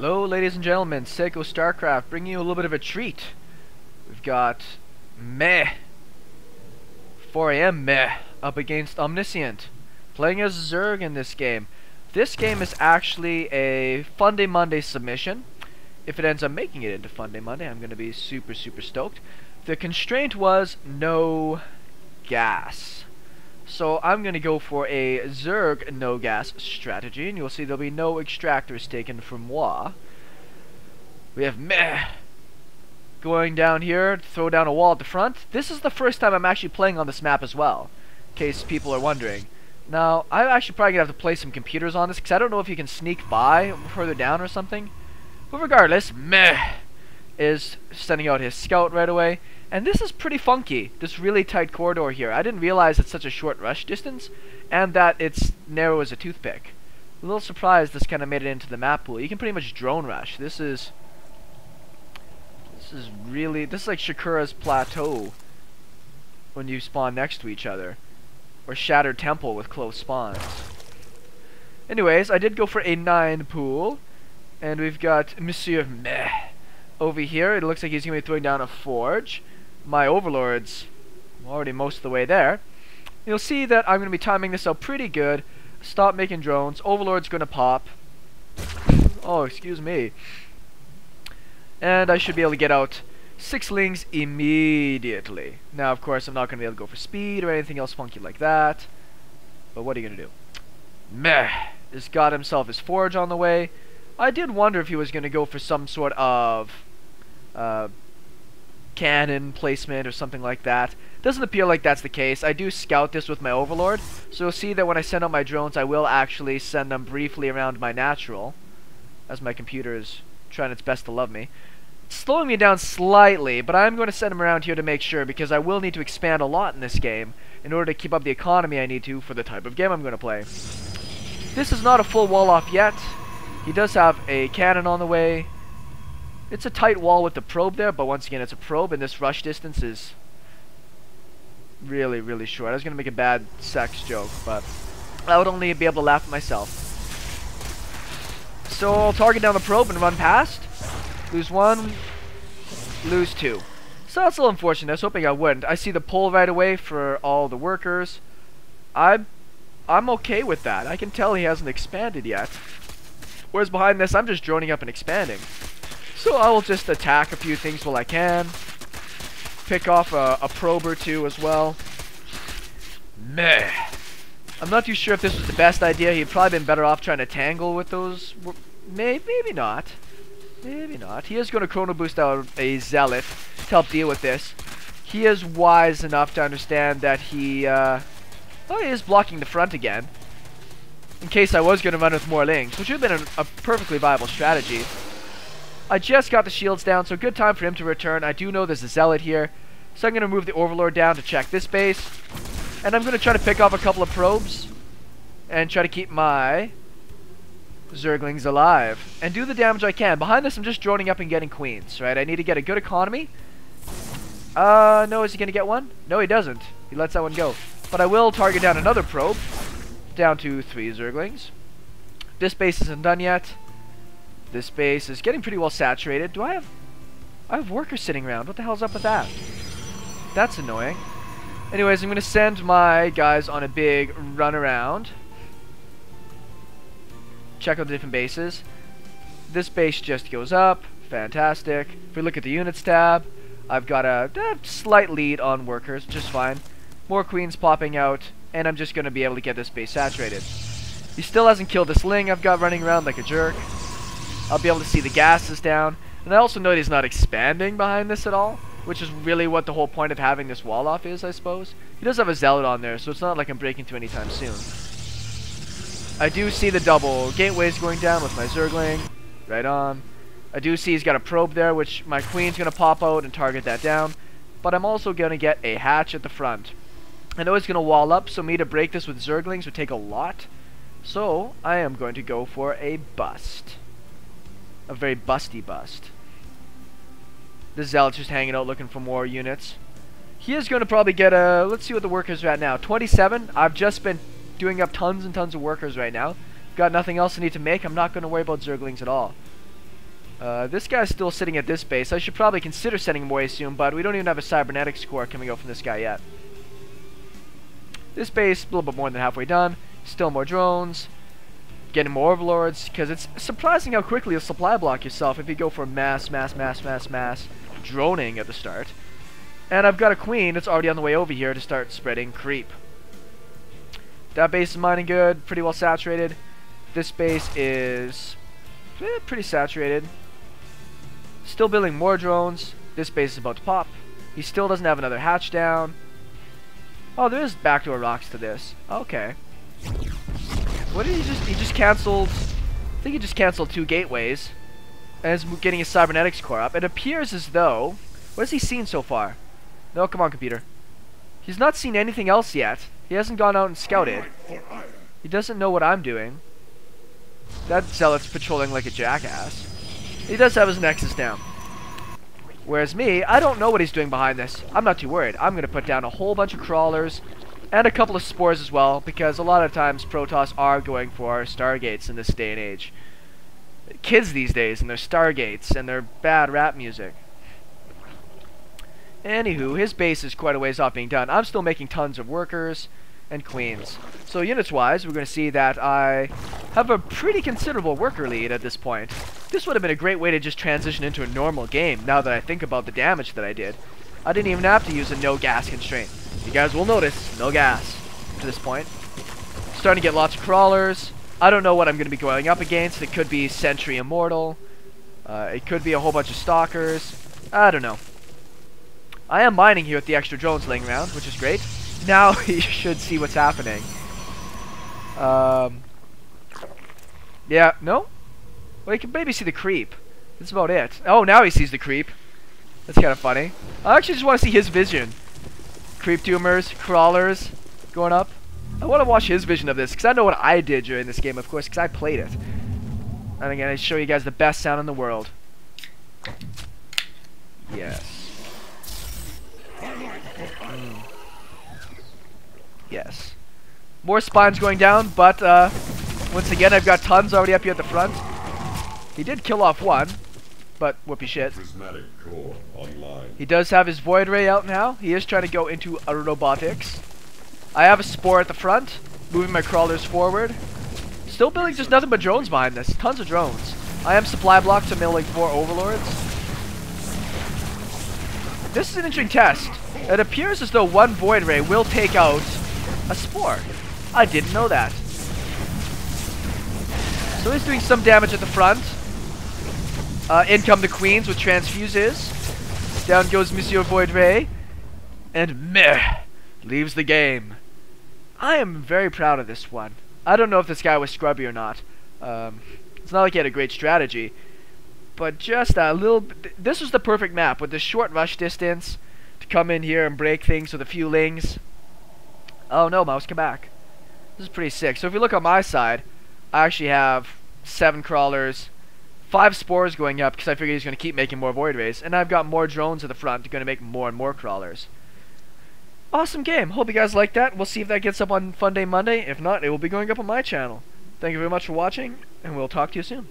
Hello, ladies and gentlemen. SeKo Starcraft bringing you a little bit of a treat. We've got Meh, 4 AM Meh, up against Omniscient, playing as Zerg in this game. This game is actually a Funday Monday submission. If it ends up making it into Funday Monday, I'm going to be super stoked. The constraint was no gas. So I'm going to go for a Zerg no gas strategy, and you'll see there'll be no extractors taken from moi. We have Meh going down here to throw down a wall at the front. This is the first time I'm actually playing on this map as well, in case people are wondering. Now, I'm actually probably going to have to place some computers on this, because I don't know if you can sneak by further down or something. But regardless, Meh is sending out his scout right away. And this is pretty funky, this really tight corridor here. I didn't realize it's such a short rush distance, and that it's narrow as a toothpick. A little surprised this kind of made it into the map pool. You can pretty much drone rush. This is like Shakura's Plateau when you spawn next to each other. Or Shattered Temple with close spawns. Anyways, I did go for a 9 pool, and we've got Monsieur Meh over here. It looks like he's going to be throwing down a forge. My overlord's already most of the way there. You'll see that I'm going to be timing this out pretty good. Stop making drones. Overlord's going to pop. Oh, excuse me. And I should be able to get out 6 Lings immediately. Now, of course, I'm not going to be able to go for speed or anything else funky like that. But what are you going to do? Meh has got himself his forge on the way. I did wonder if he was going to go for some sort of cannon placement or something like that. Doesn't appear like that's the case. I do scout this with my overlord, so you'll see that when I send out my drones, I will actually send them briefly around my natural, as my computer is trying its best to love me. It's slowing me down slightly, but I'm going to send them around here to make sure, because I will need to expand a lot in this game in order to keep up the economy I need to for the type of game I'm going to play. This is not a full wall off yet. He does have a cannon on the way. It's a tight wall with the probe there, but once again, it's a probe, and this rush distance is really short. I was going to make a bad sex joke, but I would only be able to laugh at myself. So I'll target down the probe and run past. Lose 1, lose 2. So that's a little unfortunate. I was hoping I wouldn't. I see the pull right away for all the workers. I'm okay with that. I can tell he hasn't expanded yet. Whereas behind this, I'm just droning up and expanding. So I will just attack a few things while I can. Pick off a probe or 2 as well. Meh. I'm not too sure if this was the best idea. He'd probably been better off trying to tangle with those. Maybe not. Maybe not. He is going to chrono boost out a zealot to help deal with this. He is wise enough to understand that he is blocking the front again. In case I was going to run with more Lings, which would have been a perfectly viable strategy. I just got the shields down, so good time for him to return. I do know there's a zealot here, so I'm going to move the overlord down to check this base. And I'm going to try to pick off a couple of probes and try to keep my Zerglings alive and do the damage I can. Behind this, I'm just droning up and getting queens, right? I need to get a good economy. No, is he going to get one? No, he doesn't. He lets that one go. But I will target down another probe. Down to 3 Zerglings. This base isn't done yet. This base is getting pretty well saturated. I have workers sitting around. What the hell's up with that? That's annoying. Anyways, I'm going to send my guys on a big run around. Check out the different bases. This base just goes up. Fantastic. If we look at the units tab, I've got a slight lead on workers, just fine. More queens popping out, and I'm just going to be able to get this base saturated. He still hasn't killed this Ling I've got running around like a jerk. I'll be able to see the gases down. And I also know he's not expanding behind this at all, which is really what the whole point of having this wall off is, I suppose. He does have a zealot on there, so it's not like I'm breaking through anytime soon. I do see the double gateways going down with my Zergling. Right on. I do see he's got a probe there, which my queen's going to pop out and target that down. But I'm also going to get a hatch at the front. I know it's going to wall up, so me to break this with Zerglings would take a lot. So I am going to go for a bust. A very busty bust. The zealot's just hanging out looking for more units. He is going to probably get a... Let's see what the workers are at now. 27. I've just been doing up tons and tons of workers right now. Got nothing else I need to make. I'm not going to worry about Zerglings at all. This guy's still sitting at this base. I should probably consider sending him away soon, but we don't even have a cybernetics core coming out from this guy yet. This base, a little bit more than halfway done. Still more drones. Getting more overlords, because it's surprising how quickly you'll supply block yourself if you go for mass droning at the start. And I've got a queen that's already on the way over here to start spreading creep. That base is mining good, pretty well saturated. This base is pretty saturated. Still building more drones. This base is about to pop. He still doesn't have another hatch down. Oh, there is backdoor rocks to this. Okay. What did he just canceled? I think he just canceled 2 gateways. And is getting his cybernetics core up. It appears as though... What has he seen so far? No, come on, computer. He's not seen anything else yet. He hasn't gone out and scouted. He doesn't know what I'm doing. That zealot's patrolling like a jackass. He does have his nexus down. Whereas me, I don't know what he's doing behind this. I'm not too worried. I'm going to put down a whole bunch of crawlers and a couple of spores as well, because a lot of times protoss are going for stargates in this day and age. Kids these days and their stargates and their bad rap music. Anywho, his base is quite a ways off being done. I'm still making tons of workers and queens. So units-wise, we're going to see that I have a pretty considerable worker lead at this point. This would have been a great way to just transition into a normal game, now that I think about the damage that I did. I didn't even have to use a no gas constraint. You guys will notice, no gas to this point. Starting to get lots of crawlers. I don't know what I'm going to be going up against. It could be Sentry Immortal. It could be a whole bunch of Stalkers. I don't know. I am mining here with the extra drones laying around, which is great. Now you should see what's happening. Yeah, no? Well, you can maybe see the creep. That's about it. Oh, now he sees the creep. That's kind of funny. I actually just want to see his vision. Creep tumors, crawlers, going up. I want to watch his vision of this, because I know what I did during this game, of course, because I played it. And again, I show you guys the best sound in the world. Yes. Yes. More spines going down, but once again, I've got tons already up here at the front. He did kill off one, but whoopee shit. He does have his Void Ray out now. He is trying to go into robotics. I have a Spore at the front, moving my crawlers forward. Still building just nothing but drones behind this. Tons of drones. I am supply blocked to milling 4 overlords. This is an interesting test. It appears as though one Void Ray will take out a Spore. I didn't know that. So he's doing some damage at the front. In come the queens with transfuses. Down goes Monsieur Void Ray. And meh, leaves the game. I am very proud of this one. I don't know if this guy was scrubby or not. It's not like he had a great strategy. But just a little bit. This was the perfect map with the short rush distance to come in here and break things with a few lings. Oh no, mouse, come back. This is pretty sick. So if you look on my side, I actually have 7 crawlers, 5 spores going up because I figure he's going to keep making more Void Rays, and I've got more drones at the front going to make more and more crawlers. Awesome game. Hope you guys like that. We'll see if that gets up on Funday Monday. If not, it will be going up on my channel. Thank you very much for watching, and we'll talk to you soon.